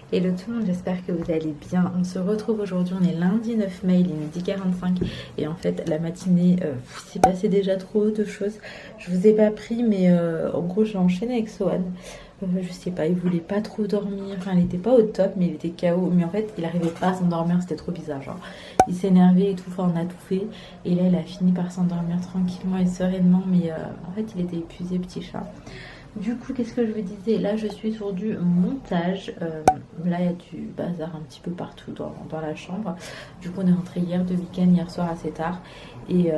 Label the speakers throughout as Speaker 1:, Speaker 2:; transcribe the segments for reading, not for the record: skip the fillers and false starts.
Speaker 1: Hello tout le monde, j'espère que vous allez bien. On se retrouve aujourd'hui, on est lundi 9 mai, il est midi 45 et en fait la matinée, s'est passé déjà trop de choses. Je vous ai pas pris mais en gros j'ai enchaîné avec Sohan. Je sais pas, il voulait pas trop dormir, enfin il était pas au top mais il était KO. Mais en fait il arrivait pas à s'endormir, c'était trop bizarre genre. Il s'énervait et tout, enfin on a tout fait. Et là il a fini par s'endormir tranquillement et sereinement mais en fait il était épuisé petit chat. Du coup, qu'est-ce que je vous disais? Là, je suis sur du montage. Là, il y a du bazar un petit peu partout dans la chambre. Du coup, on est rentré hier de week-end, hier soir assez tard. Et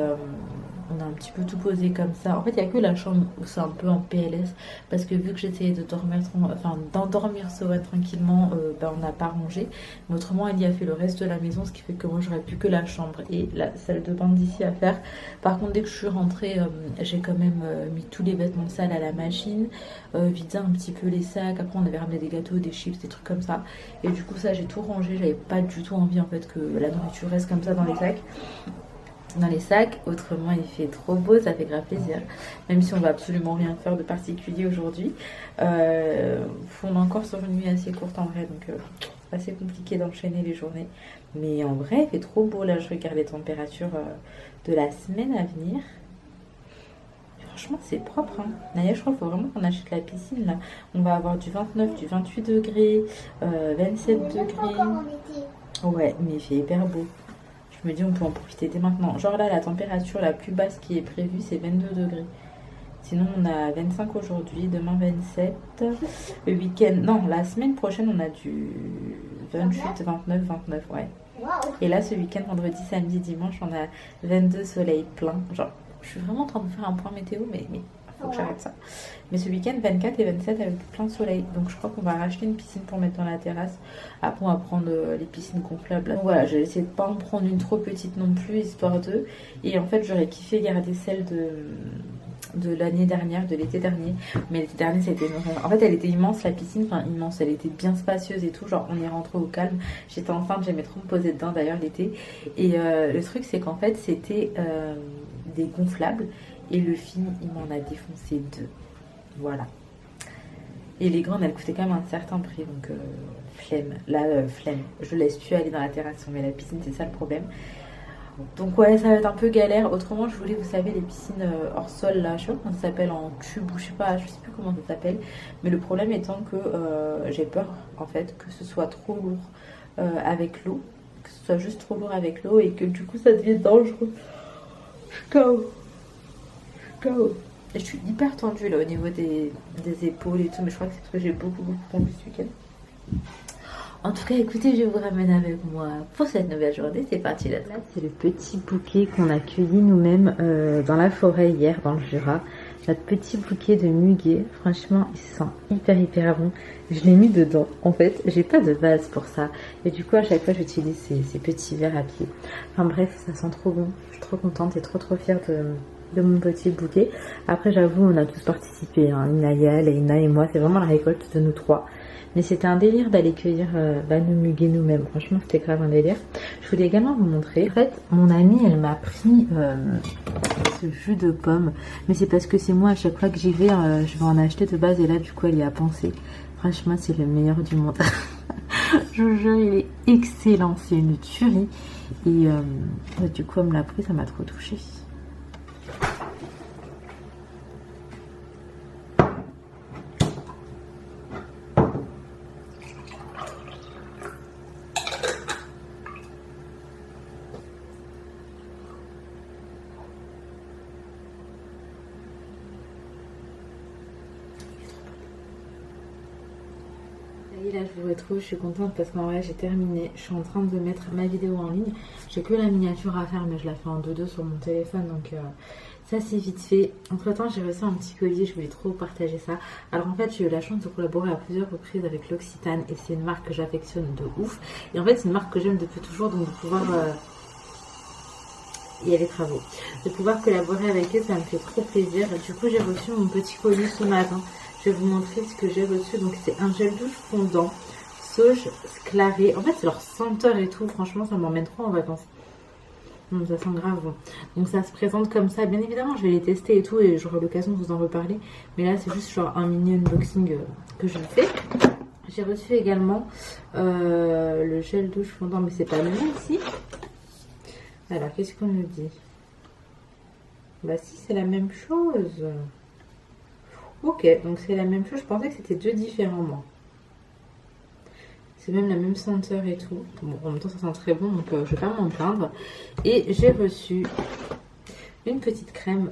Speaker 1: on a un petit peu tout posé comme ça. En fait, il n'y a que la chambre où c'est un peu en PLS. Parce que vu que j'essayais de dormir, d'endormir Soa tranquillement, on n'a pas rangé. Mais autrement, elle y a fait le reste de la maison. Ce qui fait que moi, j'aurais plus que la chambre et la salle de bain d'ici à faire. Par contre, dès que je suis rentrée, j'ai quand même mis tous les vêtements sales à la machine. Vider un petit peu les sacs. Après, on avait ramené des gâteaux, des chips, des trucs comme ça. Et du coup, ça, j'ai tout rangé. J'avais pas du tout envie en fait que la nourriture reste comme ça dans les sacs. Autrement il fait trop beau, ça fait grave plaisir, même si on va absolument rien faire de particulier aujourd'hui. On est encore sur une nuit assez courte en vrai, donc assez compliqué d'enchaîner les journées, mais en vrai il fait trop beau. Là je regarde les températures de la semaine à venir. Franchement c'est propre hein. D'ailleurs je crois qu'il faut vraiment qu'on achète la piscine là. On va avoir du 29, du 28 degrés, 27 degrés. Ouais mais il fait hyper beau. Je me dis on peut en profiter dès maintenant. Genre là la température la plus basse qui est prévue c'est 22 degrés. Sinon on a 25 aujourd'hui, demain 27. Le week-end, non la semaine prochaine on a du 28, 29, 29 ouais. Et là ce week-end vendredi, samedi, dimanche on a 22 soleil plein. Genre je suis vraiment en train de faire un point météo mais faut que j'arrête ça. Mais ce week-end 24 et 27 avec plein de soleil. Donc je crois qu'on va racheter une piscine pour mettre dans la terrasse. Après on va prendre les piscines gonflables. Donc voilà, j'ai essayé de pas en prendre une trop petite non plus, histoire d'eux. Et en fait j'aurais kiffé garder celle de l'année dernière, de l'été dernier. Mais l'été dernier c'était énorme. En fait elle était immense la piscine, enfin immense, elle était bien spacieuse et tout. Genre on est rentré au calme. J'étais enceinte, j'aimais trop me poser dedans d'ailleurs l'été. Et le truc c'est qu'en fait c'était des gonflables. Et le film, il m'en a défoncé 2. Voilà. Et les grandes, elles coûtaient quand même un certain prix. Donc, flemme. Là, flemme. Je laisse plus aller dans la terrasse. On met la piscine, c'est ça le problème. Donc, ouais, ça va être un peu galère. Autrement, je voulais, vous savez, les piscines hors sol, là. Je sais pas comment ça s'appelle, en tube ou je sais plus comment ça s'appelle. Mais le problème étant que j'ai peur, en fait, que ce soit trop lourd avec l'eau. Que ce soit juste trop lourd avec l'eau et que du coup, ça devienne dangereux. Je suis KO. KO. Et je suis hyper tendue là au niveau des épaules et tout, mais je crois que c'est parce que j'ai beaucoup tendu ce week-end. En tout cas, écoutez, je vous ramène avec moi pour cette nouvelle journée. C'est parti là. Là, c'est le petit bouquet qu'on a cueilli nous-mêmes dans la forêt hier, dans le Jura. Notre petit bouquet de muguet, franchement, il sent hyper bon. Je l'ai mis dedans. En fait, j'ai pas de vase pour ça. Et du coup, à chaque fois, j'utilise ces petits verres à pied. Enfin bref, ça sent trop bon. Je suis trop contente et trop fière de mon petit bouquet. Après j'avoue on a tous participé hein. Inaya, Leïna et moi, c'est vraiment la récolte de nous trois, mais c'était un délire d'aller cueillir nos muguets nous-mêmes. Franchement c'était grave un délire. Je voulais également vous montrer, en fait mon amie elle m'a pris ce jus de pomme, mais c'est parce que c'est moi à chaque fois que j'y vais je vais en acheter de base, et là du coup elle y a pensé. Franchement c'est le meilleur du monde. Je vous jure il est excellent, c'est une tuerie. Et du coup elle me l'a pris, ça m'a trop touchée. Et là je vous retrouve, je suis contente parce qu'en vrai j'ai terminé, je suis en train de mettre ma vidéo en ligne. J'ai que la miniature à faire mais je la fais en 2-2 sur mon téléphone, donc ça c'est vite fait. Entre temps j'ai reçu un petit collier, je voulais trop partager ça. Alors en fait j'ai eu la chance de collaborer à plusieurs reprises avec l'Occitane et c'est une marque que j'affectionne de ouf. Et en fait c'est une marque que j'aime depuis toujours, donc de pouvoir... il y a les travaux. De pouvoir collaborer avec eux, ça me fait trop plaisir. Du coup j'ai reçu mon petit colis ce matin. Je vais vous montrer ce que j'ai reçu. Donc c'est un gel douche fondant, sauge sclaré. En fait c'est leur senteur et tout. Franchement ça m'emmène trop en vacances. Ça sent grave bon. Donc ça se présente comme ça. Bien évidemment je vais les tester et tout et j'aurai l'occasion de vous en reparler. Mais là c'est juste genre un mini unboxing que je fais. J'ai reçu également le gel douche fondant, mais c'est pas le même si. Alors, qu'est-ce qu'on nous dit? Bah si, c'est la même chose. Ok, donc c'est la même chose. Je pensais que c'était deux différents, moi. C'est même la même senteur et tout. Bon, en même temps, ça sent très bon, donc je vais pas m'en plaindre. Et j'ai reçu une petite crème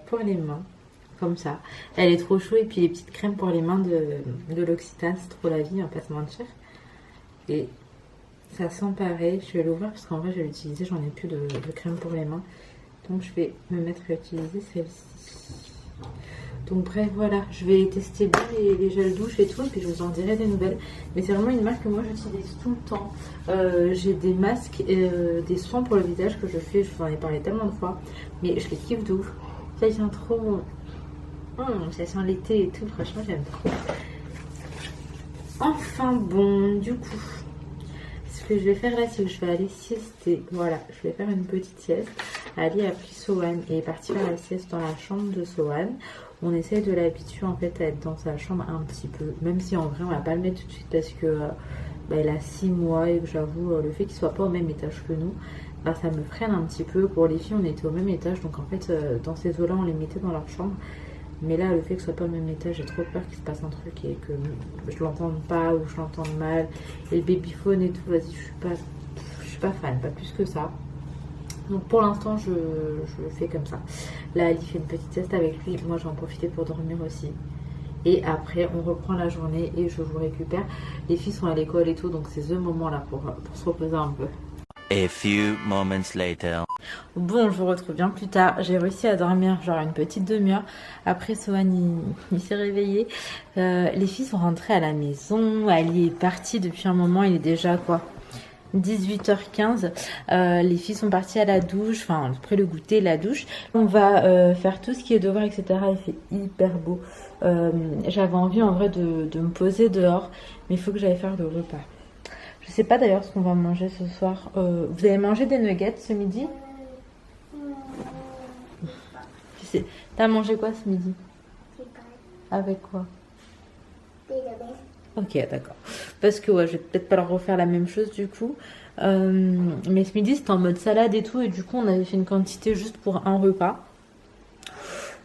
Speaker 1: pour les mains, comme ça. Elle est trop chaude. Et puis les petites crèmes pour les mains de l'Occitane, c'est trop la vie, on va pas se mentir. Et ça sent pareil. Je vais l'ouvrir parce qu'en vrai, je vais l'utiliser. J'en ai plus de crème pour les mains. Donc je vais me mettre à utiliser celle-ci. Donc bref, voilà, je vais tester bien les gels douche et tout, et puis je vous en dirai des nouvelles. Mais c'est vraiment une marque que moi j'utilise tout le temps. J'ai des masques et des soins pour le visage que je fais, je vous en ai parlé tellement de fois, mais je les kiffe de ouf. Ça sent trop bon. Ça sent l'été et tout, franchement j'aime trop. Enfin bon, du coup, ce que je vais faire là, c'est que je vais aller siester. Voilà, je vais faire une petite sieste. Ali a pris Sohan et est parti faire la sieste dans la chambre de Sohan. On essaie de l'habituer en fait à être dans sa chambre un petit peu, même si en vrai on va pas le mettre tout de suite parce que elle a 6 mois et que j'avoue le fait qu'il soit pas au même étage que nous, bah, ça me freine un petit peu. Pour les filles on était au même étage, donc en fait dans ces eaux-là on les mettait dans leur chambre. Mais là le fait que ce soit pas au même étage, j'ai trop peur qu'il se passe un truc et que je l'entende pas ou je l'entende mal. Et le babyphone et tout, vas-y, je suis pas fan, pas plus que ça. Donc pour l'instant je le fais comme ça. Là Ali fait une petite sieste avec lui, moi j'en profite pour dormir aussi. Et après on reprend la journée et je vous récupère. Les filles sont à l'école et tout, donc c'est ce moment là pour se reposer un peu.
Speaker 2: A few moments later.
Speaker 1: Bon, je vous retrouve bien plus tard. J'ai réussi à dormir genre une petite demi-heure. Après Sohan il s'est réveillé. Les filles sont rentrées à la maison. Ali est parti depuis un moment, il est déjà quoi, 18h15. Les filles sont parties à la douche, enfin après le goûter, la douche. On va faire tout ce qui est devoir, etc. Il fait hyper beau. J'avais envie en vrai de me poser dehors, mais il faut que j'aille faire le repas. Je sais pas d'ailleurs ce qu'on va manger ce soir. Vous avez mangé des nuggets ce midi? Tu sais, t'as mangé quoi ce midi? Avec quoi? Ok, d'accord. Parce que ouais, je vais peut-être pas leur refaire la même chose du coup. Mais ce midi c'était en mode salade et tout, et du coup on avait fait une quantité juste pour un repas.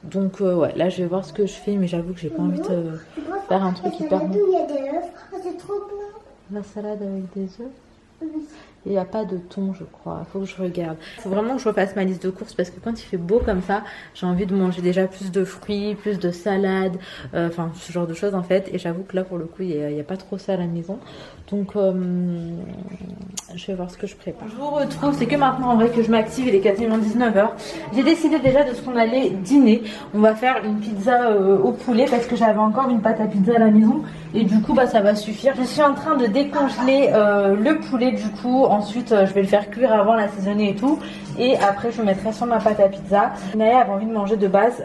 Speaker 1: Donc ouais, là je vais voir ce que je fais, mais j'avoue que j'ai pas envie de faire un truc hyper bon.
Speaker 3: Il y a des œufs, c'est trop bon.
Speaker 1: La salade avec des œufs. Il n'y a pas de thon, je crois. Il faut que je regarde. Il faut vraiment que je refasse ma liste de courses parce que quand il fait beau comme ça, j'ai envie de manger déjà plus de fruits, plus de salade, enfin ce genre de choses en fait. Et j'avoue que là pour le coup, il n'y a pas trop ça à la maison. Donc je vais voir ce que je prépare. Je vous retrouve, c'est que maintenant en vrai que je m'active, il est quasiment 19h. J'ai décidé déjà de ce qu'on allait dîner. On va faire une pizza au poulet parce que j'avais encore une pâte à pizza à la maison. Et du coup bah ça va suffire. Je suis en train de décongeler le poulet du coup. Ensuite je vais le faire cuire avant, l'assaisonner et tout. Et après je le mettrai sur ma pâte à pizza. Naya avait envie de manger de base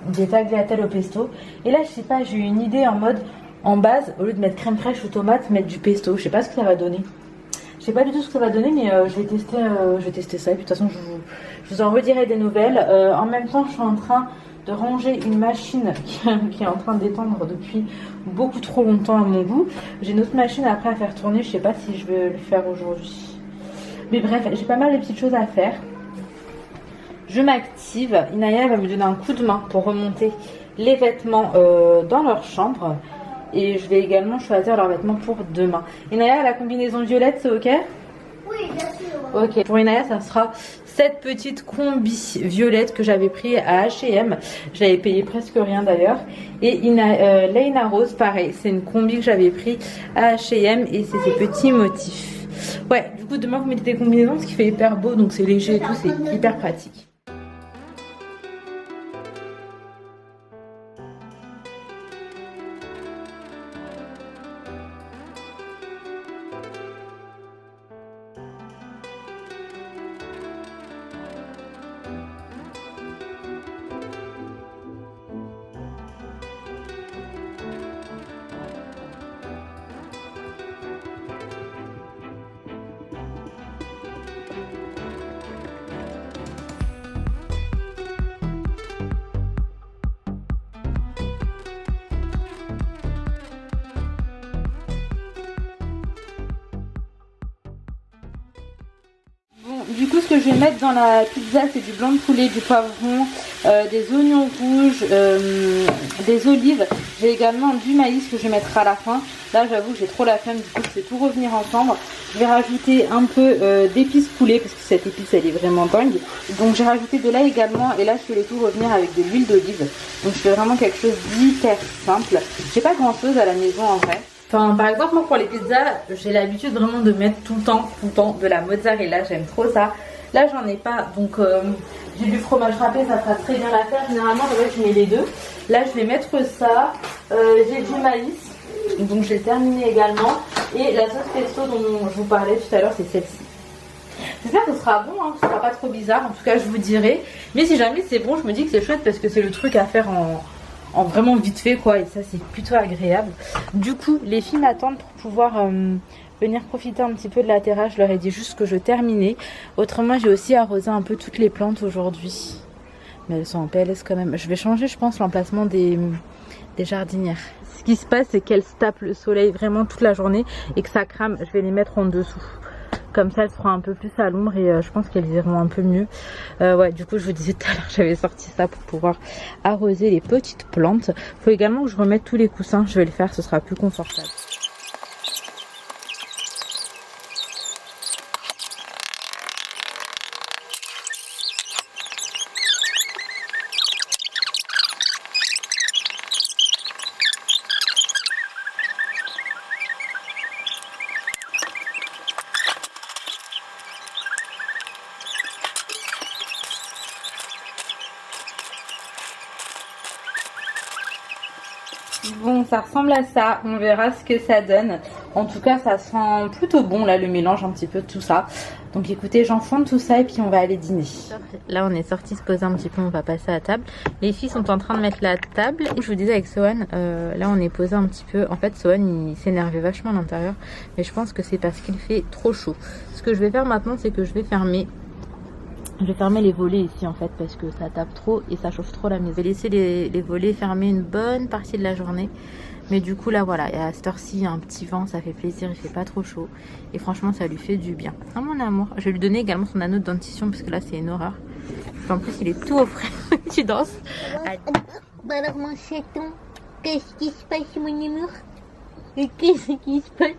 Speaker 1: des tagliatelles au pesto. Et là je sais pas, j'ai eu une idée en mode, en base, au lieu de mettre crème fraîche ou tomate, mettre du pesto. Je sais pas ce que ça va donner. Je sais pas du tout ce que ça va donner, mais je vais tester ça. Et puis de toute façon je vous en redirai des nouvelles. En même temps je suis en train de ranger une machine qui est en train d'étendre depuis beaucoup trop longtemps à mon goût. J'ai une autre machine après à faire tourner, je sais pas si je vais le faire aujourd'hui. Mais bref, j'ai pas mal de petites choses à faire. Je m'active. Inaya va me donner un coup de main pour remonter les vêtements dans leur chambre. Et je vais également choisir leurs vêtements pour demain. Inaya, la combinaison violette, c'est ok?
Speaker 3: Oui, bien sûr.
Speaker 1: Ok, pour Inaya, ça sera cette petite combi violette que j'avais pris à H&M. Je l'avais payé presque rien d'ailleurs. Et Leina Rose, pareil, c'est une combi que j'avais pris à H&M et c'est ces petits motifs. Ouais, du coup, demain, vous mettez des combinaisons parce qu'il fait hyper beau, donc c'est léger et tout, c'est hyper pratique. que je vais mettre dans la pizza, c'est du blanc de poulet, du poivron, des oignons rouges, des olives. J'ai également du maïs que je vais mettre à la fin. Là j'avoue que j'ai trop la flemme, du coup je vais tout revenir ensemble. Je vais rajouter un peu d'épices poulet parce que cette épice elle est vraiment dingue. Donc j'ai rajouté de l'ail également et là je vais tout revenir avec de l'huile d'olive. Donc je fais vraiment quelque chose d'hyper simple. J'ai pas grand chose à la maison en vrai. Enfin, par exemple, moi pour les pizzas, j'ai l'habitude vraiment de mettre tout le temps de la mozzarella. J'aime trop ça. Là, j'en ai pas, donc j'ai du fromage râpé, ça fera très bien l'affaire. Généralement, je mets les deux. Là, je vais mettre ça. J'ai du maïs, donc j'ai terminé également. Et la sauce pesto dont je vous parlais tout à l'heure, c'est celle-ci. J'espère que ce sera bon, hein, que ce sera pas trop bizarre. En tout cas, je vous dirai. Mais si jamais c'est bon, je me dis que c'est chouette parce que c'est le truc à faire en vraiment vite fait quoi, et ça c'est plutôt agréable. Du coup les filles m'attendent pour pouvoir venir profiter un petit peu de la terrasse. Je leur ai dit juste que je terminais. Autrement j'ai aussi arrosé un peu toutes les plantes aujourd'hui, mais elles sont en PLS quand même. Je vais changer je pense l'emplacement des jardinières. Ce qui se passe c'est qu'elles se tapent le soleil vraiment toute la journée et que ça crame. Je vais les mettre en dessous. Comme ça, elles seront un peu plus à l'ombre et je pense qu'elles iront un peu mieux. Ouais, du coup, je vous disais tout à l'heure, j'avais sorti ça pour pouvoir arroser les petites plantes. Il faut également que je remette tous les coussins. Je vais le faire, ce sera plus confortable. Bon, ça ressemble à ça, on verra ce que ça donne. En tout cas, ça sent plutôt bon là, le mélange un petit peu de tout ça. Donc écoutez, j'enfonde tout ça et puis on va aller dîner. Là, on est sorti se poser un petit peu, on va passer à table. Les filles sont en train de mettre la table. Je vous disais avec Sohan, là on est posé un petit peu. En fait, Sohan il s'énervait vachement à l'intérieur, mais je pense que c'est parce qu'il fait trop chaud. Ce que je vais faire maintenant, c'est que je vais fermer les volets ici en fait parce que ça tape trop et ça chauffe trop la maison. Je vais laisser les volets fermés une bonne partie de la journée. Mais du coup là voilà, à cette heure-ci il y a un petit vent, ça fait plaisir, il fait pas trop chaud. Et franchement ça lui fait du bien. Ah mon amour, je vais lui donner également son anneau de dentition parce que là c'est une horreur. En plus il est tout au frais, tu danses.
Speaker 3: Alors mon chaton, qu'est-ce qui se passe mon amour? Qu'est-ce qui se passe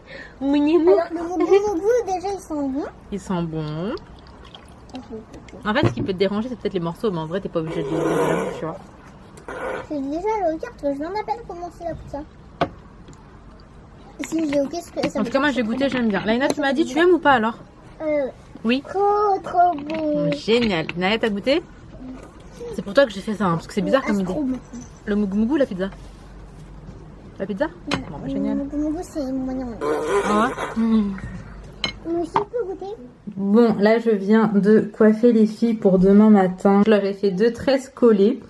Speaker 3: mon amour? Alors les bonbons déjà ils sont bons.
Speaker 1: Ils sont bons. En fait, ce qui peut te déranger, c'est peut-être les morceaux, mais en vrai, t'es pas obligé de les manger, tu vois.
Speaker 3: C'est déjà le carte, je viens à peine commencer la pizza. Si j'ai ok, ce que ça.
Speaker 1: En tout cas, moi j'ai goûté, j'aime bien. Laïna, tu m'as dit, tu aimes ou pas alors? Oui.
Speaker 3: Trop bon.
Speaker 1: Génial. Naya, t'as goûté? C'est pour toi que j'ai fait ça, hein, parce que c'est bizarre comme idée. Le mougou, la pizza? La pizza? Bon, bah, génial.
Speaker 3: Le mougou, c'est moyen.
Speaker 1: Ah ouais.
Speaker 3: Mais si je peux goûter.
Speaker 1: Bon, là je viens de coiffer les filles pour demain matin. Je leur ai fait 2 tresses collées.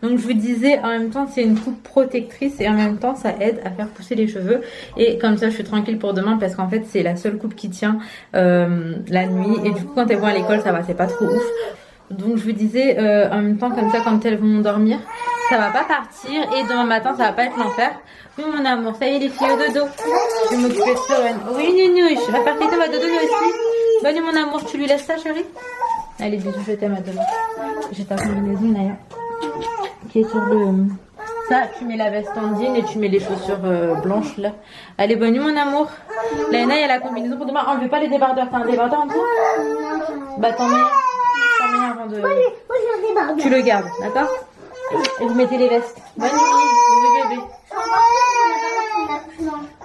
Speaker 1: Donc je vous disais, en même temps c'est une coupe protectrice et en même temps ça aide à faire pousser les cheveux. Et comme ça je suis tranquille pour demain parce qu'en fait c'est la seule coupe qui tient la nuit. Et du coup quand elles vont à l'école ça va, c'est pas trop ouf. Donc je vous disais, en même temps comme ça quand elles vont dormir, ça va pas partir et demain matin ça va pas être l'enfer. Oui mon amour, ça y est les filles au dodo. Je vais m'occuper de Sohan. Oui Nunouche, la partita va dodo nous aussi. Bonne nuit mon amour, tu lui laisses ça chérie? Allez bisous, je t'aime à demain. J'ai ta combinaison Naya qui est sur le... Ça, tu mets la veste en jean et tu mets les chaussures blanches là. Allez, bonne nuit mon amour. Laïna, il y a la combinaison pour demain. Enlevez pas les débardeurs. T'as un débardeur en dessous? Bah t'en mets un avant de... Tu le gardes, d'accord? Et vous mettez les vestes. Bonne nuit, bébé.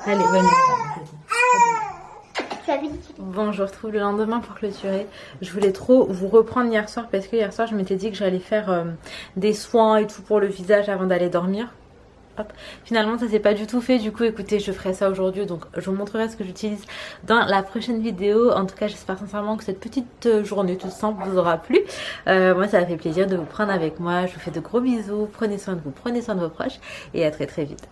Speaker 1: Allez, bonne nuit. Bon, je retrouve le lendemain pour clôturer. Je voulais trop vous reprendre hier soir parce que hier soir je m'étais dit que j'allais faire des soins et tout pour le visage avant d'aller dormir. Hop. Finalement ça s'est pas du tout fait, du coup écoutez je ferai ça aujourd'hui, donc je vous montrerai ce que j'utilise dans la prochaine vidéo. En tout cas j'espère sincèrement que cette petite journée toute simple vous aura plu. Moi ça m'a fait plaisir de vous prendre avec moi, je vous fais de gros bisous, prenez soin de vous, prenez soin de vos proches et à très très vite.